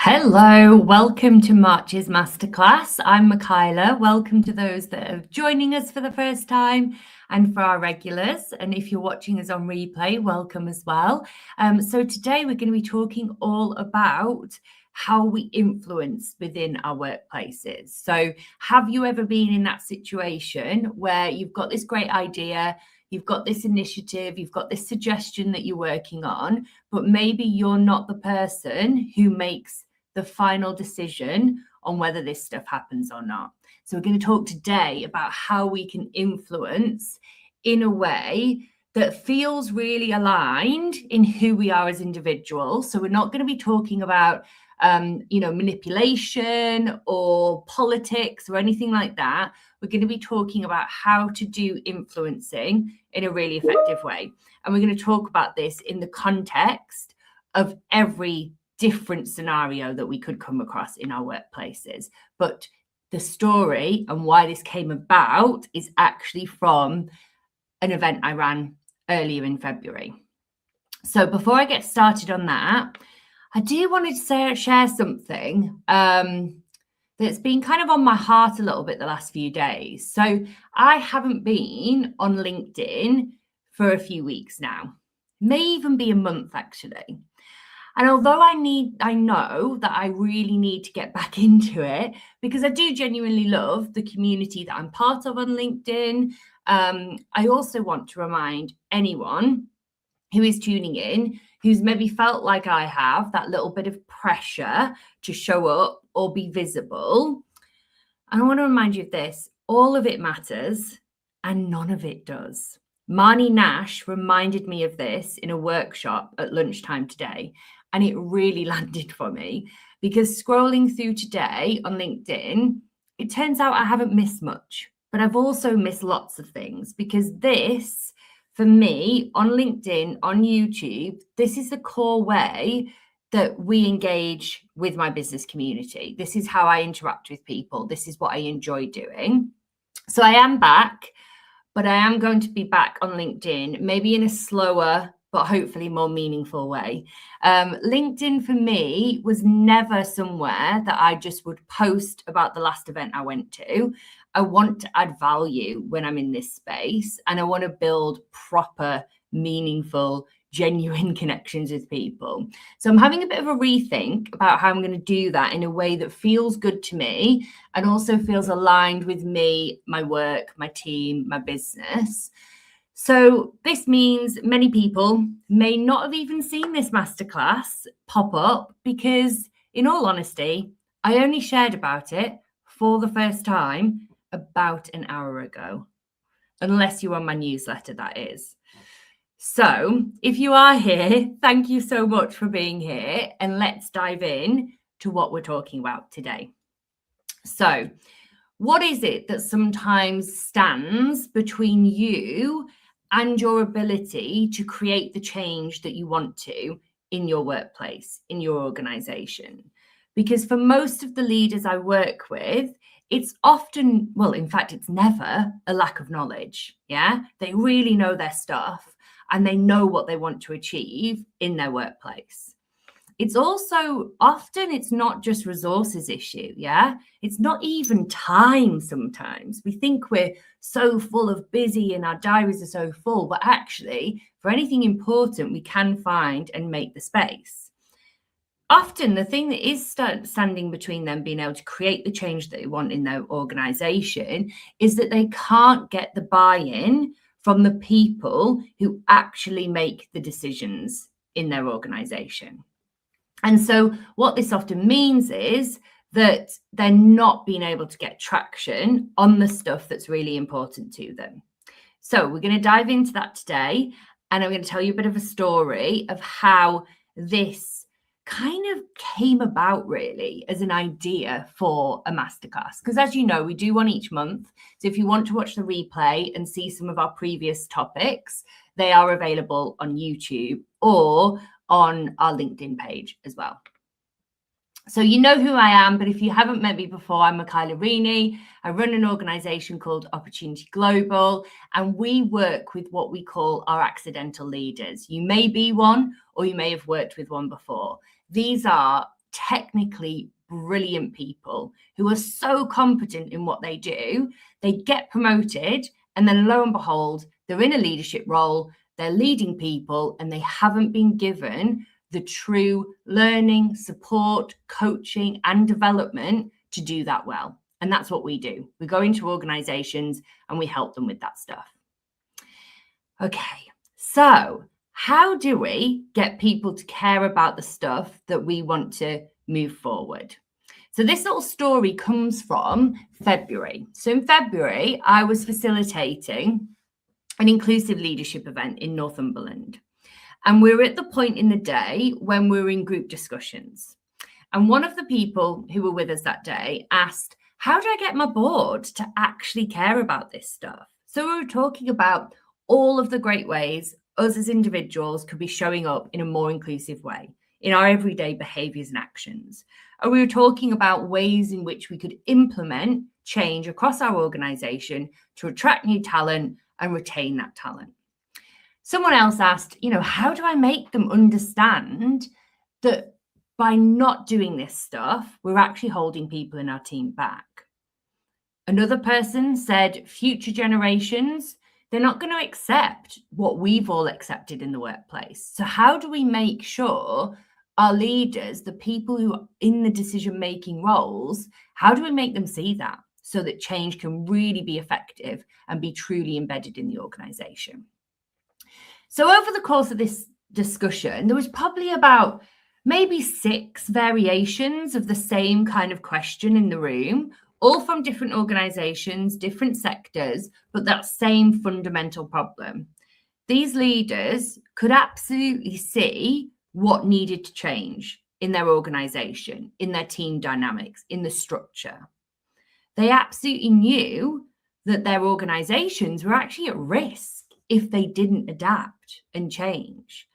Hello, welcome to March's Masterclass. I'm Michaela. Welcome to those that are joining us for the first time and for our regulars. And if you're watching us on replay, welcome as well. So today we're going to be talking all about how we influence within our workplaces. So have you ever been in that situation where you've got this great idea, you've got this initiative, you've got this suggestion that you're working on, but maybe you're not the person who makes the final decision on whether this stuff happens or not. So we're going to talk today about how we can influence in a way that feels really aligned in who we are as individuals. So we're not going to be talking about manipulation or politics or anything like that. We're going to be talking about how to do influencing in a really effective way. And we're going to talk about this in the context of every different scenario that we could come across in our workplaces. But the story and why this came about is actually from an event I ran earlier in February. So before I get started on that, I do want to share something that's been kind of on my heart a little bit the last few days. So I haven't been on LinkedIn for a few weeks now, may even be a month actually. And although I know that I really need to get back into it because I do genuinely love the community that I'm part of on LinkedIn. I also want to remind anyone who is tuning in, who's maybe felt like I have that little bit of pressure to show up or be visible. And I want to remind you of this, all of it matters and none of it does. Marnie Nash reminded me of this in a workshop at lunchtime today, and it really landed for me because scrolling through today on LinkedIn, it turns out I haven't missed much, but I've also missed lots of things because this, for me, on LinkedIn, on YouTube, this is the core way that we engage with my business community. This is how I interact with people. This is what I enjoy doing. So I am back, but I am going to be back on LinkedIn, maybe in a slower, but hopefully more meaningful way. LinkedIn for me was never somewhere that I just would post about the last event I went to. I want to add value when I'm in this space, and I want to build proper, meaningful, genuine connections with people. So I'm having a bit of a rethink about how I'm going to do that in a way that feels good to me and also feels aligned with me, my work, my team, my business. So this means many people may not have even seen this masterclass pop up because, in all honesty, I only shared about it for the first time about an hour ago, unless you're on my newsletter, that is. So if you are here, thank you so much for being here, and let's dive in to what we're talking about today. So what is it that sometimes stands between you and your ability to create the change that you want to in your workplace, in your organization? Because for most of the leaders I work with, it's often, well, in fact, it's never a lack of knowledge. Yeah, they really know their stuff and they know what they want to achieve in their workplace. It's also often, it's not just resources issue. Yeah, it's not even time. Sometimes we think we're so full of busy and our diaries are so full, but actually for anything important, we can find and make the space. Often the thing that is standing between them being able to create the change that they want in their organization is that they can't get the buy-in from the people who actually make the decisions in their organization. And so what this often means is that they're not being able to get traction on the stuff that's really important to them. So we're going to dive into that today, and I'm going to tell you a bit of a story of how this kind of came about really as an idea for a masterclass. Because as you know, we do one each month. So if you want to watch the replay and see some of our previous topics, they are available on YouTube or on our LinkedIn page as well. So you know who I am, but if you haven't met me before, I'm Michaela Rini. I run an organization called Opportunity Global, and we work with what we call our accidental leaders. You may be one, or you may have worked with one before. These are technically brilliant people who are so competent in what they do, they get promoted, and then lo and behold, they're in a leadership role, they're leading people, and they haven't been given the true learning, support, coaching, and development to do that well. And that's what we do. We go into organizations and we help them with that stuff. Okay, so how do we get people to care about the stuff that we want to move forward? So this little story comes from February. So in February, I was facilitating an inclusive leadership event in Northumberland. And we were at the point in the day when we were in group discussions. And one of the people who were with us that day asked, how do I get my board to actually care about this stuff? So we were talking about all of the great ways us as individuals could be showing up in a more inclusive way in our everyday behaviors and actions. And we were talking about ways in which we could implement change across our organization to attract new talent and retain that talent. Someone else asked, how do I make them understand that by not doing this stuff, we're actually holding people in our team back? Another person said, future generations, they're not going to accept what we've all accepted in the workplace. So how do we make sure our leaders, the people who are in the decision-making roles, how do we make them see that so that change can really be effective and be truly embedded in the organization? So over the course of this discussion, there was probably about maybe 6 variations of the same kind of question in the room, all from different organizations, different sectors, but that same fundamental problem. These leaders could absolutely see what needed to change in their organization, in their team dynamics, in the structure. They absolutely knew that their organizations were actually at risk if they didn't adapt and change.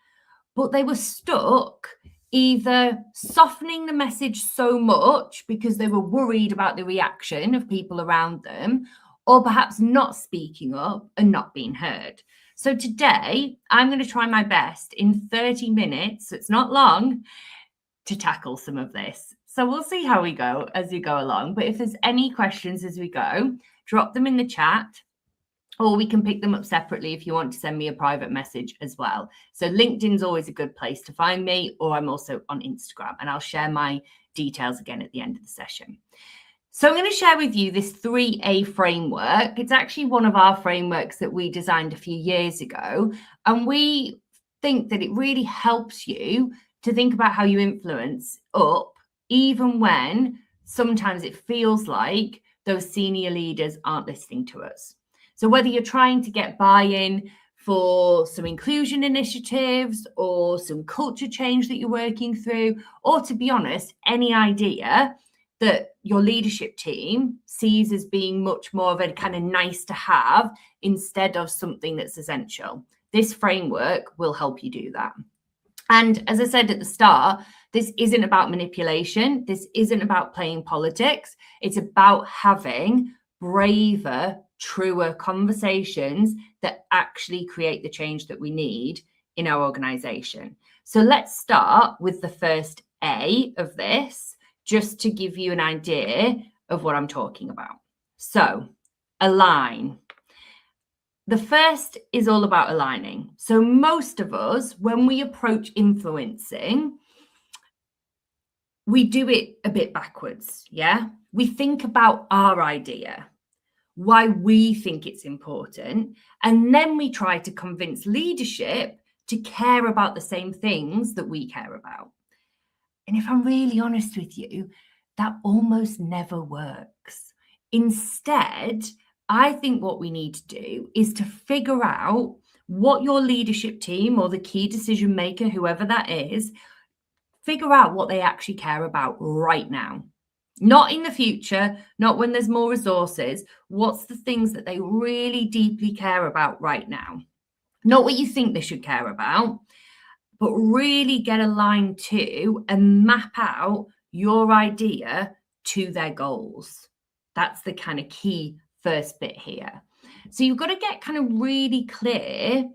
But they were stuck either softening the message so much because they were worried about the reaction of people around them, or perhaps not speaking up and not being heard. So today, I'm going to try my best in 30 minutes, so it's not long, to tackle some of this. So we'll see how we go as we go along. But if there's any questions as we go, drop them in the chat, or we can pick them up separately if you want to send me a private message as well. So LinkedIn's always a good place to find me, or I'm also on Instagram, and I'll share my details again at the end of the session. So I'm going to share with you this 3A framework. It's actually one of our frameworks that we designed a few years ago, and we think that it really helps you to think about how you influence up, even when sometimes it feels like those senior leaders aren't listening to us. So whether you're trying to get buy-in for some inclusion initiatives or some culture change that you're working through, or to be honest, any idea that your leadership team sees as being much more of a kind of nice to have instead of something that's essential, this framework will help you do that. And as I said at the start, this isn't about manipulation. This isn't about playing politics. It's about having braver, truer conversations that actually create the change that we need in our organization. So let's start with the first A of this, just to give you an idea of what I'm talking about. So align. The first is all about aligning. So most of us, when we approach influencing, we do it a bit backwards, yeah? We think about our idea, why we think it's important, and then we try to convince leadership to care about the same things that we care about. And if I'm really honest with you, that almost never works. Instead, I think what we need to do is to figure out what your leadership team or the key decision maker, whoever that is, figure out what they actually care about right now. Not in the future, not when there's more resources. What's the things that they really deeply care about right now? Not what you think they should care about, but really get aligned to and map out your idea to their goals. That's the kind of key first bit here. So you've got to get kind of really clear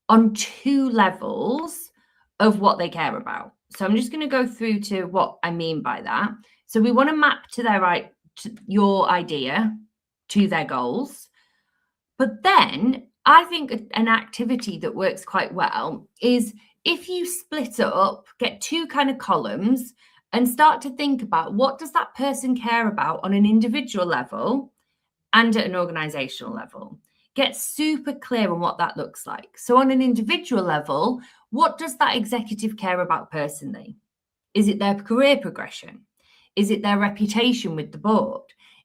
on 2 levels of what they care about. So I'm just going to go through to what I mean by that. So we want to map to your idea to their goals. But then I think an activity that works quite well is if you split it up, get two kind of columns and start to think about what does that person care about on an individual level and at an organizational level. Get super clear on what that looks like. So on an individual level, what does that executive care about personally? Is it their career progression? Is it their reputation with the board?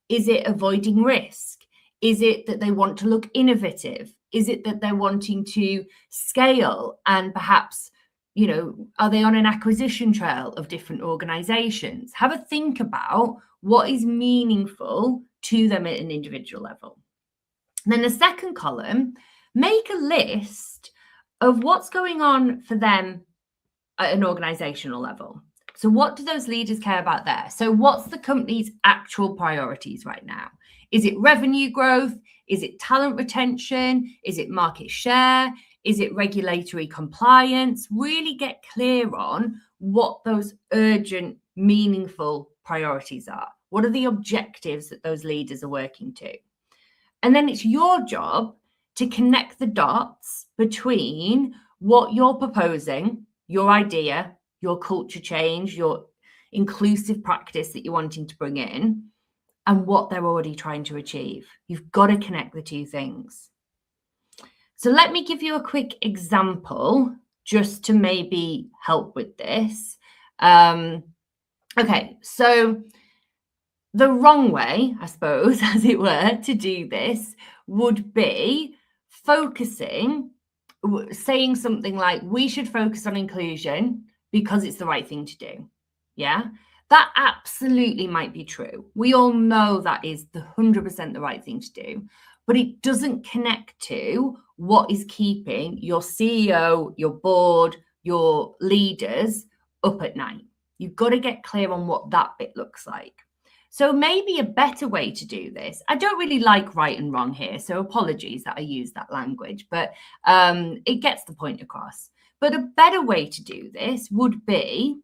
Is it avoiding risk? Is it that they want to look innovative? Is it that they're wanting to scale and perhaps, are they on an acquisition trail of different organizations? Have a think about what is meaningful to them at an individual level. And then the second column, make a list of what's going on for them at an organizational level. So what do those leaders care about there? So what's the company's actual priorities right now? Is it revenue growth? Is it talent retention? Is it market share? Is it regulatory compliance? Really get clear on what those urgent, meaningful priorities are. What are the objectives that those leaders are working to? And then it's your job to connect the dots between what you're proposing, your idea, your culture change, your inclusive practice that you're wanting to bring in, and what they're already trying to achieve. You've got to connect the two things. So let me give you a quick example just to maybe help with this. Okay, so the wrong way, I suppose, as it were, to do this would be saying something like, we should focus on inclusion because it's the right thing to do. Yeah, that absolutely might be true. We all know that is the 100% the right thing to do, but it doesn't connect to what is keeping your CEO, your board, your leaders up at night. You've got to get clear on what that bit looks like. So maybe a better way to do this, I don't really like right and wrong here, so apologies that I use that language, but it gets the point across. But a better way to do this would be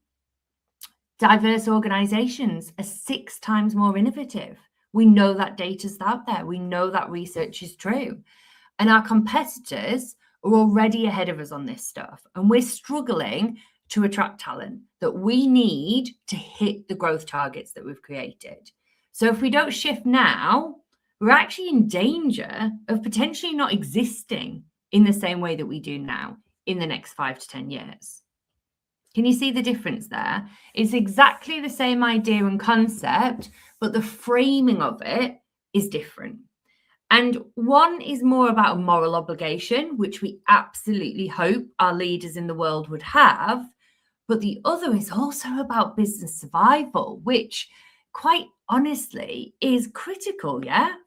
diverse organizations are 6 times more innovative. We know that data's out there. We know that research is true. And our competitors are already ahead of us on this stuff. And we're struggling to attract talent that we need to hit the growth targets that we've created. So if we don't shift now, we're actually in danger of potentially not existing in the same way that we do now in the next 5 to 10 years. Can you see the difference there? It's exactly the same idea and concept, but the framing of it is different. And one is more about a moral obligation, which we absolutely hope our leaders in the world would have. But the other is also about business survival, which quite honestly is critical,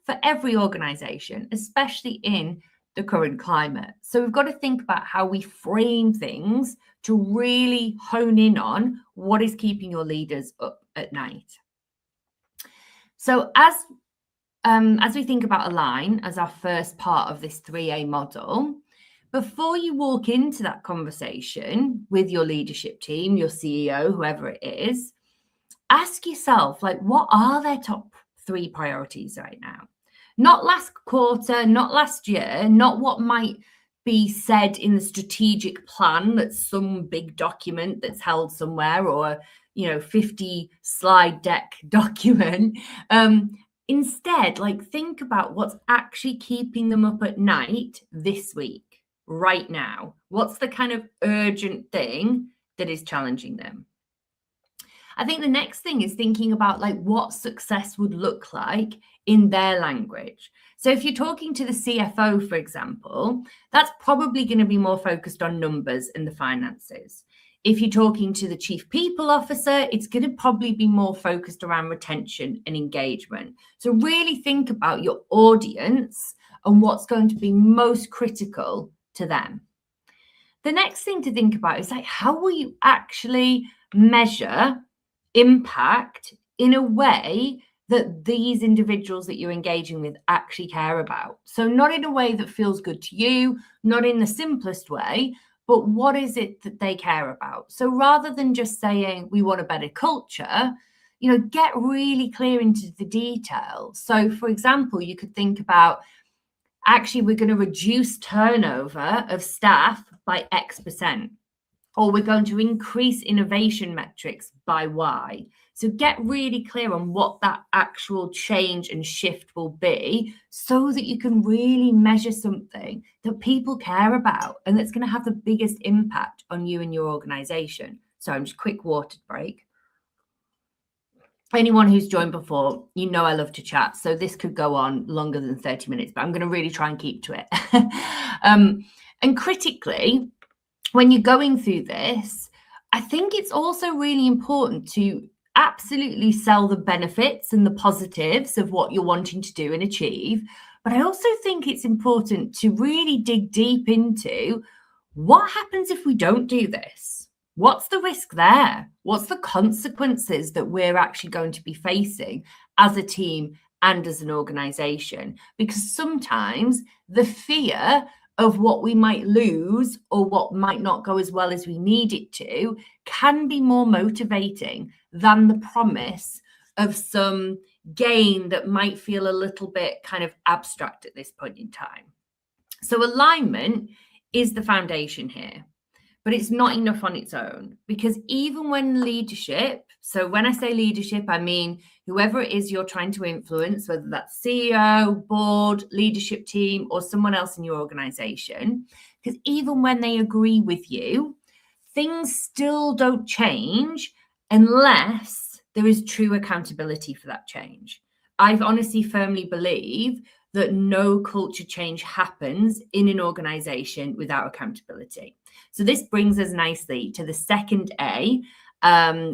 for every organization, especially in the current climate. So we've got to think about how we frame things to really hone in on what is keeping your leaders up at night. So as we think about Align as our first part of this 3A model, before you walk into that conversation with your leadership team, your CEO, whoever it is, ask yourself, what are their top 3 priorities right now? Not last quarter, not last year, not what might be said in the strategic plan that's some big document that's held somewhere or, 50 slide deck document. Instead, think about what's actually keeping them up at night this week. Right now, what's the kind of urgent thing that is challenging them? I think the next thing is thinking about what success would look like in their language. So if you're talking to the CFO, for example, that's probably going to be more focused on numbers and the finances. If you're talking to the chief people officer, it's going to probably be more focused around retention and engagement. So really think about your audience and what's going to be most critical to them. The next thing to think about is how will you actually measure impact in a way that these individuals that you're engaging with actually care about? So not in a way that feels good to you, not in the simplest way, but what is it that they care about? So rather than just saying we want a better culture, get really clear into the detail. So for example, you could think about, actually, we're going to reduce turnover of staff by X%, or we're going to increase innovation metrics by Y. So get really clear on what that actual change and shift will be, so that you can really measure something that people care about and that's going to have the biggest impact on you and your organization. So I'm just quick water break. Anyone who's joined before, I love to chat. So this could go on longer than 30 minutes, but I'm going to really try and keep to it. And critically, when you're going through this, I think it's also really important to absolutely sell the benefits and the positives of what you're wanting to do and achieve. But I also think it's important to really dig deep into what happens if we don't do this. What's the risk there? What's the consequences that we're actually going to be facing as a team and as an organization? Because sometimes the fear of what we might lose or what might not go as well as we need it to can be more motivating than the promise of some gain that might feel a little bit kind of abstract at this point in time. So alignment is the foundation here, but it's not enough on its own, because even when leadership, so when I say leadership, I mean whoever it is you're trying to influence, whether that's CEO, board, leadership team, or someone else in your organization, because even when they agree with you, things still don't change unless there is true accountability for that change. I honestly firmly believe that no culture change happens in an organization without accountability. So this brings us nicely to the second A,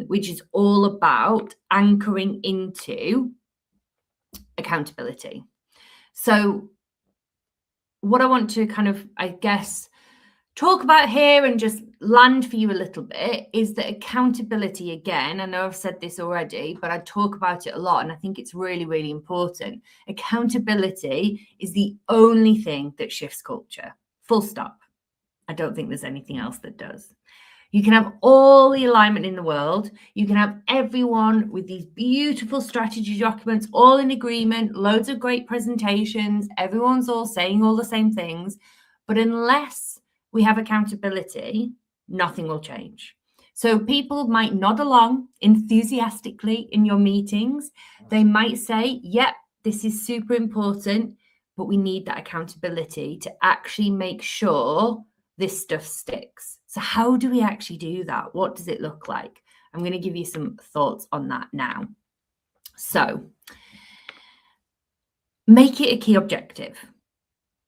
which is all about anchoring into accountability. So what I want to kind of, I guess, talk about here and just land for you a little bit is that accountability, again, I know I've said this already, but I talk about it a lot and I think it's really, really important. Accountability is the only thing that shifts culture, full stop. I don't think there's anything else that does. You can have all the alignment in the world. You can have everyone with these beautiful strategy documents, all in agreement, loads of great presentations. Everyone's all saying all the same things. But unless we have accountability, nothing will change. So people might nod along enthusiastically in your meetings. They might say, yep, this is super important, but we need that accountability to actually make sure this stuff sticks. So how do we actually do that? What does it look like? I'm going to give you some thoughts on that now. So make it a key objective.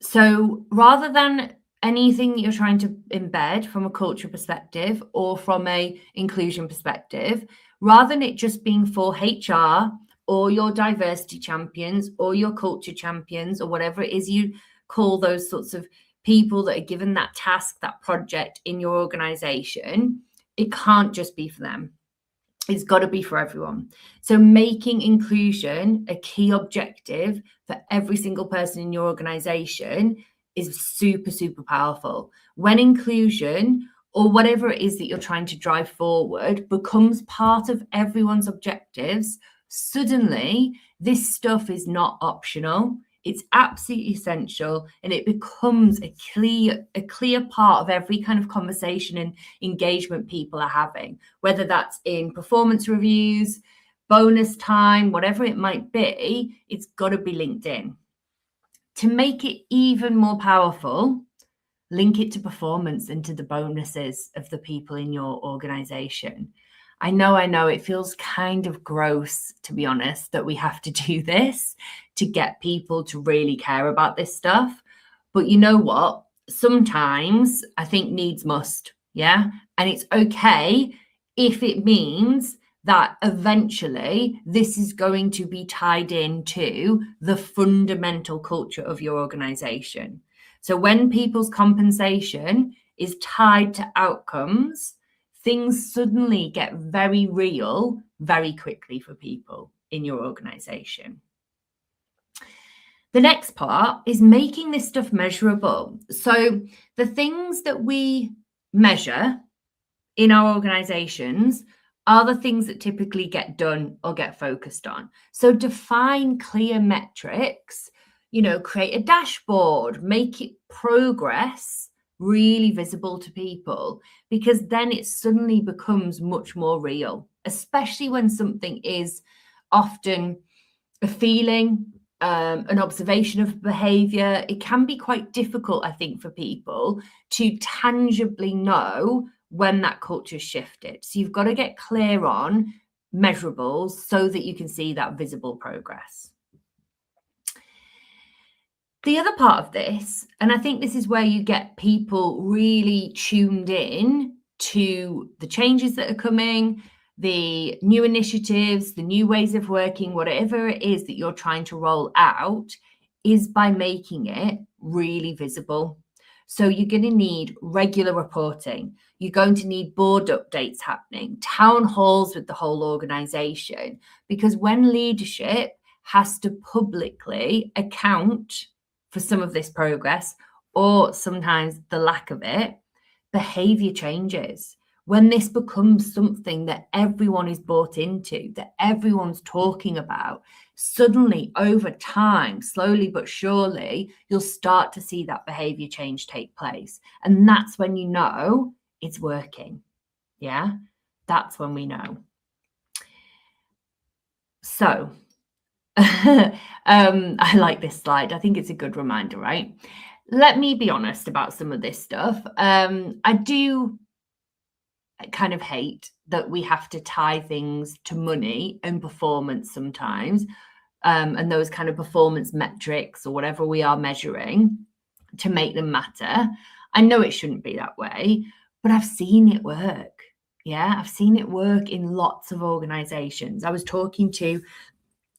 So rather than anything that you're trying to embed from a culture perspective or from a inclusion perspective, rather than it just being for HR or your diversity champions or your culture champions or whatever it is you call those sorts of people that are given that task, that project in your organization, it can't just be for them. It's got to be for everyone. So making inclusion a key objective for every single person in your organization is super, super powerful. When inclusion or whatever it is that you're trying to drive forward becomes part of everyone's objectives, suddenly this stuff is not optional. It's absolutely essential, and it becomes a clear part of every kind of conversation and engagement people are having, whether that's in performance reviews, bonus time, whatever it might be. It's got to be linked in. To make it even more powerful, link it to performance and to the bonuses of the people in your organization. I know it feels kind of gross, to be honest, that we have to do this to get people to really care about this stuff. But you know what? Sometimes I think needs must, yeah? And it's okay if it means that eventually this is going to be tied into the fundamental culture of your organization. So when people's compensation is tied to outcomes, things suddenly get very real very quickly for people in your organization. The next part is making this stuff measurable. So the things that we measure in our organizations are the things that typically get done or get focused on. So define clear metrics, create a dashboard, make it progress really visible to people, because then it suddenly becomes much more real, especially when something is often a feeling, an observation of behavior. It can be quite difficult, I think, for people to tangibly know when that culture shifted. So you've got to get clear on measurables so that you can see that visible progress. The other part of this, and I think this is where you get people really tuned in to the changes that are coming, the new initiatives, the new ways of working, whatever it is that you're trying to roll out, is by making it really visible. So you're going to need regular reporting. You're going to need board updates happening, town halls with the whole organization, because when leadership has to publicly account for some of this progress, or sometimes the lack of it, behavior changes. When this becomes something that everyone is bought into, that everyone's talking about, suddenly over time, slowly but surely, you'll start to see that behavior change take place. And that's when you know it's working. Yeah, that's when we know. So I like this slide. I think it's a good reminder, right? Let me be honest about some of this stuff. I do kind of hate that we have to tie things to money and performance sometimes, and those kind of performance metrics or whatever we are measuring to make them matter. I know it shouldn't be that way, but I've seen it work. Yeah, I've seen it work in lots of organizations. I was talking to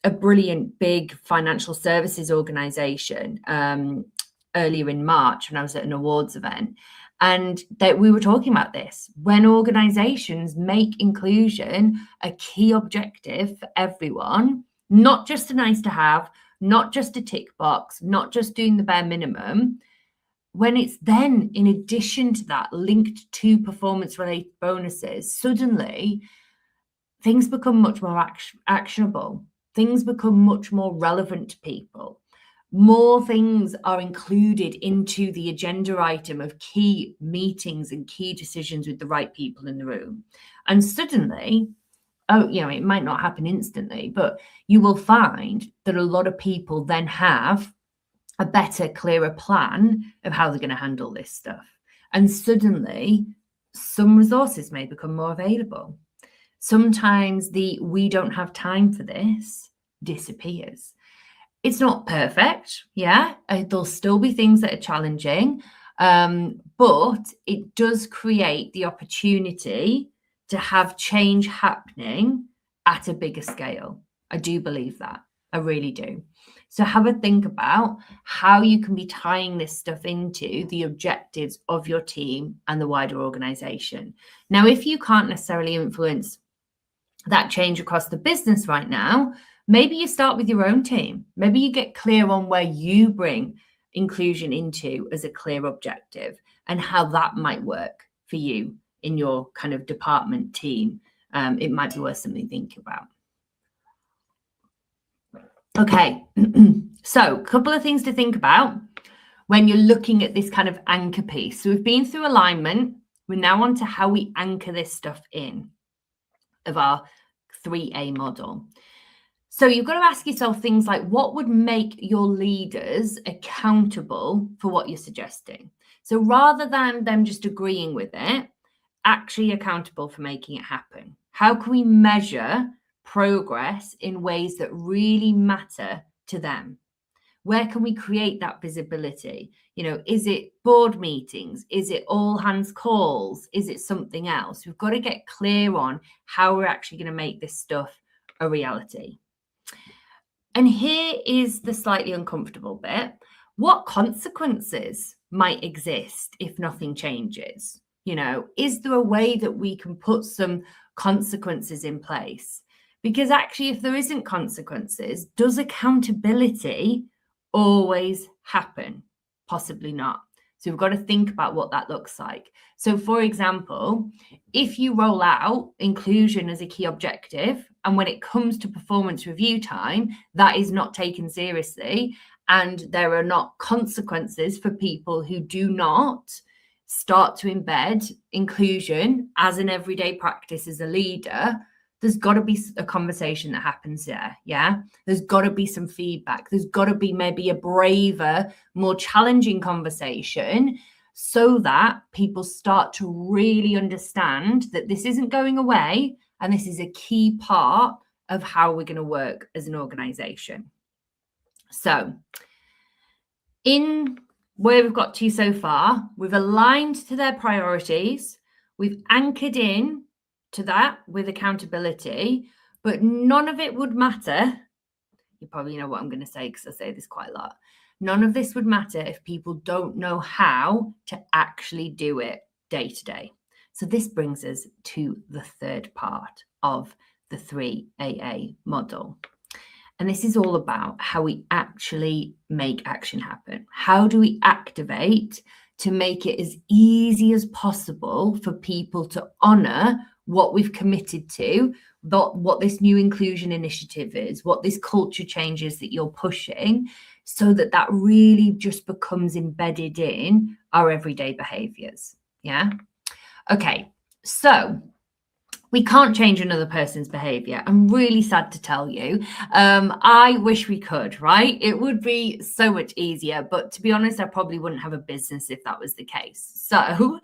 a brilliant big financial services organization earlier in March when I was at an awards event, and that we were talking about this. When organizations make inclusion a key objective for everyone, not just a nice to have, not just a tick box, not just doing the bare minimum, when it's then in addition to that linked to performance related bonuses, suddenly things become much more actionable. Things become much more relevant to people. More things are included into the agenda item of key meetings and key decisions with the right people in the room. And suddenly, it might not happen instantly, but you will find that a lot of people then have a better, clearer plan of how they're going to handle this stuff. And suddenly, some resources may become more available. Sometimes the "we don't have time for this" disappears. It's not perfect, yeah. There'll still be things that are challenging, but it does create the opportunity to have change happening at a bigger scale. I do believe that. I really do. So have a think about how you can be tying this stuff into the objectives of your team and the wider organization. Now, if you can't necessarily influence that change across the business right now, maybe you start with your own team. Maybe you get clear on where you bring inclusion into as a clear objective and how that might work for you in your kind of department team. It might be worth something to think about. Okay, so a couple of things to think about when you're looking at this kind of anchor piece. So we've been through alignment. We're now on to how we anchor this stuff in of our 3A model. So you've got to ask yourself things like, what would make your leaders accountable for what you're suggesting? So rather than them just agreeing with it, actually accountable for making it happen. How can we measure progress in ways that really matter to them? Where can we create that visibility? Is it board meetings? Is it all hands calls? Is it something else? We've got to get clear on how we're actually going to make this stuff a reality. And here is the slightly uncomfortable bit. What consequences might exist if nothing changes? Is there a way that we can put some consequences in place? Because actually, if there isn't consequences, does accountability always happen? Possibly not. So we've got to think about what that looks like. So for example, if you roll out inclusion as a key objective, and when it comes to performance review time, that is not taken seriously, and there are not consequences for people who do not start to embed inclusion as an everyday practice as a leader, there's got to be a conversation that happens there. Yeah. There's got to be some feedback. There's got to be maybe a braver, more challenging conversation so that people start to really understand that this isn't going away and this is a key part of how we're going to work as an organization. So in where we've got to so far, we've aligned to their priorities. We've anchored in to that with accountability, but none of it would matter. You probably know what I'm going to say because I say this quite a lot. None of this would matter if people don't know how to actually do it day to day. So this brings us to the third part of the 3AA model. And this is all about how we actually make action happen. How do we activate to make it as easy as possible for people to honor what we've committed to, what this new inclusion initiative is, what this culture change is that you're pushing, so that that really just becomes embedded in our everyday behaviors. Yeah. Okay. So we can't change another person's behavior. I'm really sad to tell you. I wish we could, right? It would be so much easier. But to be honest, I probably wouldn't have a business if that was the case. So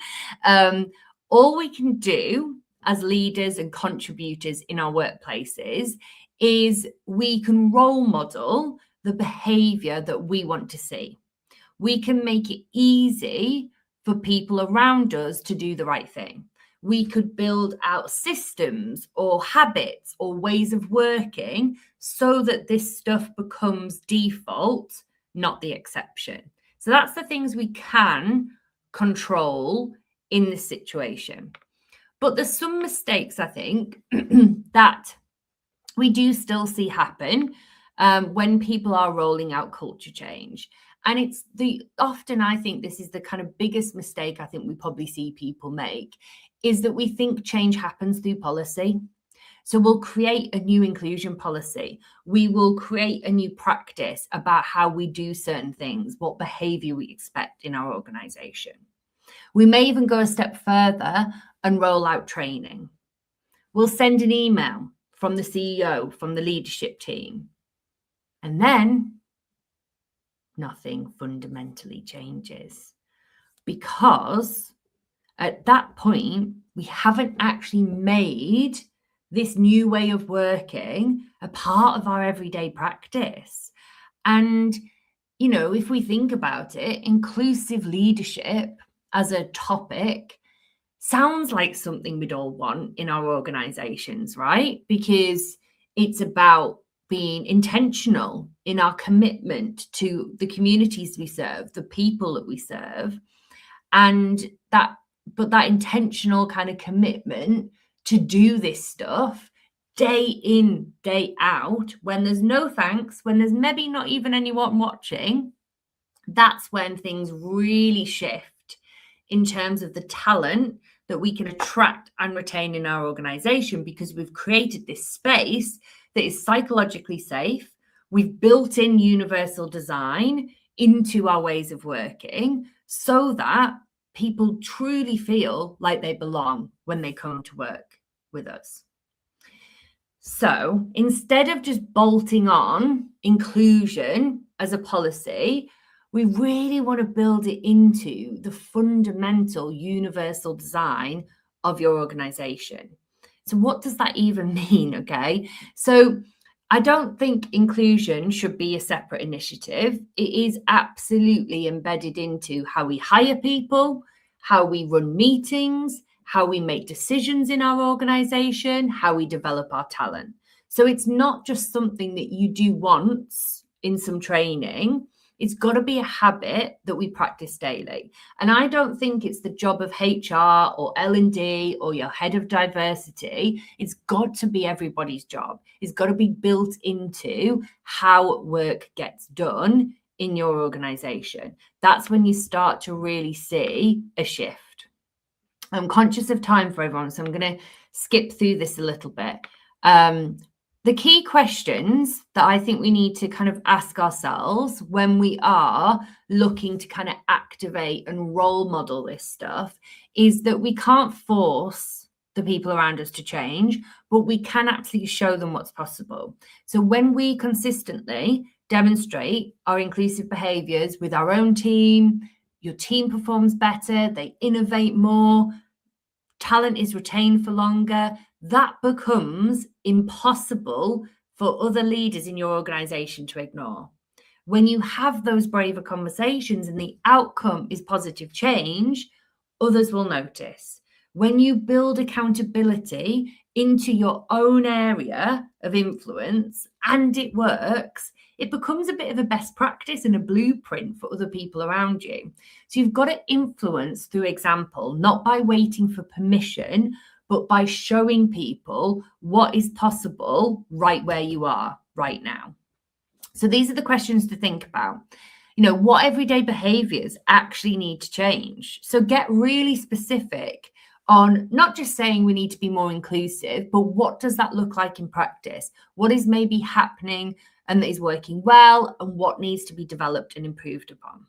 all we can do as leaders and contributors in our workplaces is we can role model the behavior that we want to see. We can make it easy for people around us to do the right thing. We could build out systems or habits or ways of working so that this stuff becomes default, not the exception. So that's the things we can control in this situation. But there's some mistakes, I think, that we do still see happen when people are rolling out culture change. And it's often I think this is the kind of biggest mistake I think we probably see people make, is that we think change happens through policy. So we'll create a new inclusion policy. We will create a new practice about how we do certain things, what behavior we expect in our organization. We may even go a step further and roll out training. We'll send an email from the CEO, from the leadership team, and then nothing fundamentally changes, because at that point, we haven't actually made this new way of working a part of our everyday practice. And, you know, if we think about it, inclusive leadership as a topic sounds like something we'd all want in our organizations, right? Because it's about being intentional in our commitment to the communities we serve, the people that we serve, and that intentional kind of commitment to do this stuff day in, day out, when there's no thanks, when there's maybe not even anyone watching, that's when things really shift in terms of the talent that we can attract and retain in our organization, because we've created this space that is psychologically safe. We've built in universal design into our ways of working so that people truly feel like they belong when they come to work with us. So instead of just bolting on inclusion as a policy, we really want to build it into the fundamental universal design of your organization. So what does that even mean? Okay. So I don't think inclusion should be a separate initiative. It is absolutely embedded into how we hire people, how we run meetings, how we make decisions in our organization, how we develop our talent. So it's not just something that you do once in some training. It's got to be a habit that we practice daily. And I don't think it's the job of HR or L&D or your head of diversity. It's got to be everybody's job. It's got to be built into how work gets done in your organization. That's when you start to really see a shift. I'm conscious of time for everyone, so I'm going to skip through this a little bit. The key questions that I think we need to kind of ask ourselves when we are looking to kind of activate and role model this stuff is that we can't force the people around us to change, but we can actually show them what's possible. So when we consistently demonstrate our inclusive behaviors with our own team, your team performs better, they innovate more, talent is retained for longer, that becomes impossible for other leaders in your organization to ignore. When you have those braver conversations and the outcome is positive change, others will notice. When you build accountability into your own area of influence and it works, it becomes a bit of a best practice and a blueprint for other people around you. So you've got to influence through example, not by waiting for permission, but by showing people what is possible right where you are right now. So these are the questions to think about. What everyday behaviors actually need to change. So get really specific on not just saying we need to be more inclusive, but what does that look like in practice? What is maybe happening and that is working well, and what needs to be developed and improved upon?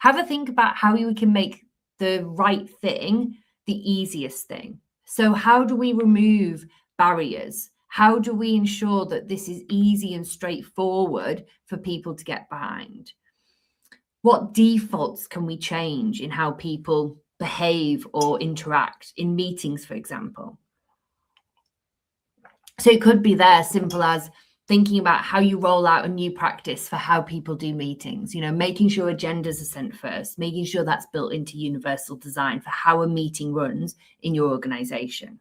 Have a think about how you can make the right thing the easiest thing. So how do we remove barriers? How do we ensure that this is easy and straightforward for people to get behind? What defaults can we change in how people behave or interact in meetings, for example? So it could be there simple as thinking about how you roll out a new practice for how people do meetings, making sure agendas are sent first, making sure that's built into universal design for how a meeting runs in your organization.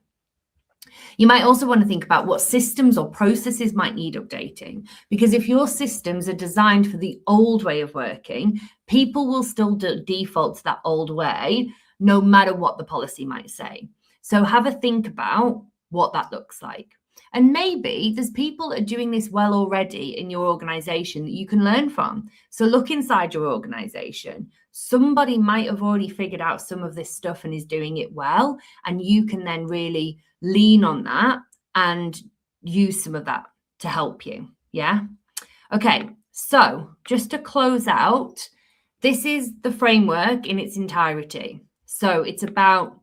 You might also want to think about what systems or processes might need updating, because if your systems are designed for the old way of working, people will still default to that old way, no matter what the policy might say. So have a think about what that looks like. And maybe there's people that are doing this well already in your organization that you can learn from. So look inside your organization. Somebody might have already figured out some of this stuff and is doing it well. And you can then really lean on that and use some of that to help you. Yeah. Okay. So just to close out, this is the framework in its entirety. So it's about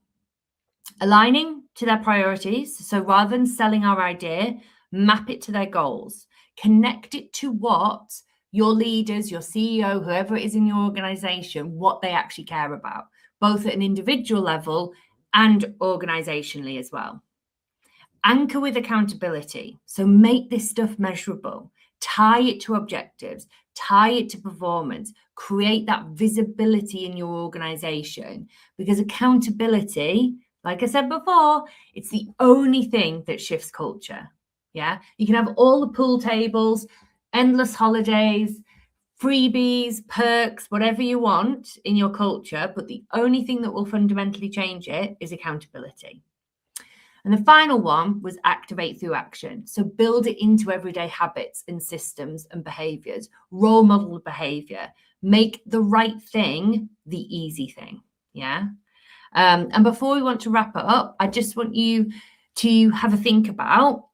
aligning to their priorities. So rather than selling our idea, map it to their goals, connect it to what your leaders, your CEO, whoever it is in your organization, what they actually care about, both at an individual level and organizationally as well. Anchor with accountability. So make this stuff measurable, tie it to objectives, tie it to performance, create that visibility in your organization, because accountability, like I said before, it's the only thing that shifts culture. Yeah. You can have all the pool tables, endless holidays, freebies, perks, whatever you want in your culture, but the only thing that will fundamentally change it is accountability. And the final one was activate through action. So build it into everyday habits and systems and behaviors, role model behavior, make the right thing the easy thing. Yeah. And before we want to wrap it up, I just want you to have a think about,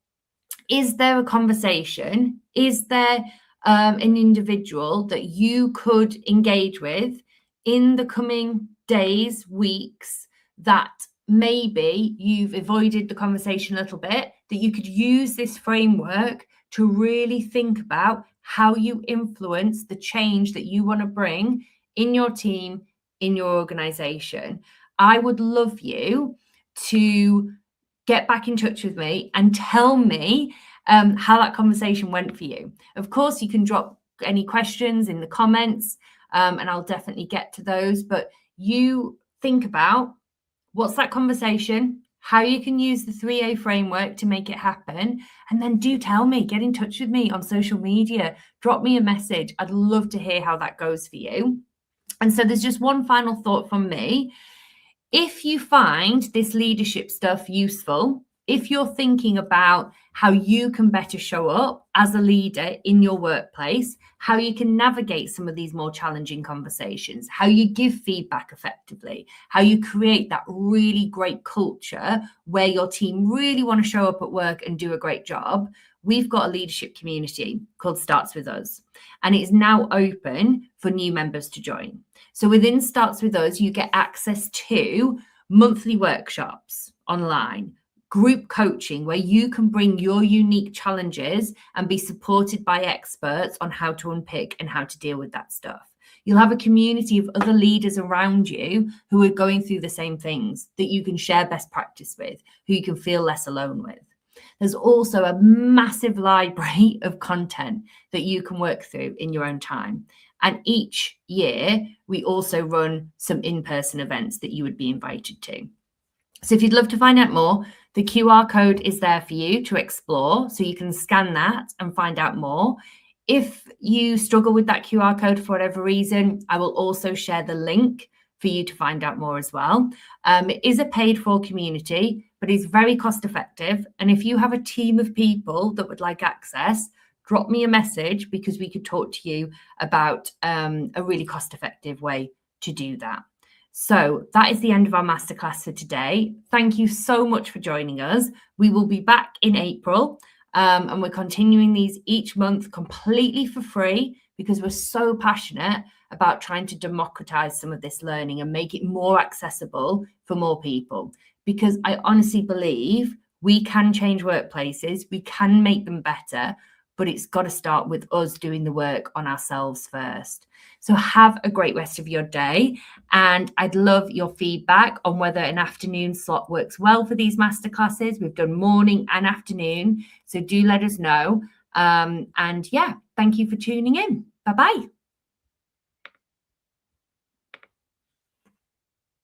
is there a conversation? Is there an individual that you could engage with in the coming days, weeks, that maybe you've avoided the conversation a little bit, that you could use this framework to really think about how you influence the change that you want to bring in your team, in your organization? I would love you to get back in touch with me and tell me how that conversation went for you. Of course, you can drop any questions in the comments and I'll definitely get to those. But you think about what's that conversation, how you can use the 3A framework to make it happen. And then do tell me, get in touch with me on social media, drop me a message. I'd love to hear how that goes for you. And so there's just one final thought from me. If you find this leadership stuff useful, if you're thinking about how you can better show up as a leader in your workplace, how you can navigate some of these more challenging conversations, how you give feedback effectively, how you create that really great culture where your team really want to show up at work and do a great job, we've got a leadership community called Starts With Us, and it's now open for new members to join. So within Starts With Us, you get access to monthly workshops online, group coaching where you can bring your unique challenges and be supported by experts on how to unpick and how to deal with that stuff. You'll have a community of other leaders around you who are going through the same things that you can share best practice with, who you can feel less alone with. There's also a massive library of content that you can work through in your own time. And each year, we also run some in-person events that you would be invited to. So if you'd love to find out more, the QR code is there for you to explore. So you can scan that and find out more. If you struggle with that QR code for whatever reason, I will also share the link for you to find out more as well. It is a paid-for community, but it's very cost-effective. And if you have a team of people that would like access, drop me a message because we could talk to you about a really cost-effective way to do that. So that is the end of our masterclass for today. Thank you so much for joining us. We will be back in April, and we're continuing these each month completely for free because we're so passionate about trying to democratize some of this learning and make it more accessible for more people. Because I honestly believe we can change workplaces, we can make them better, but it's got to start with us doing the work on ourselves first. So have a great rest of your day. And I'd love your feedback on whether an afternoon slot works well for these masterclasses. We've done morning and afternoon. So do let us know. And yeah, thank you for tuning in. Bye-bye.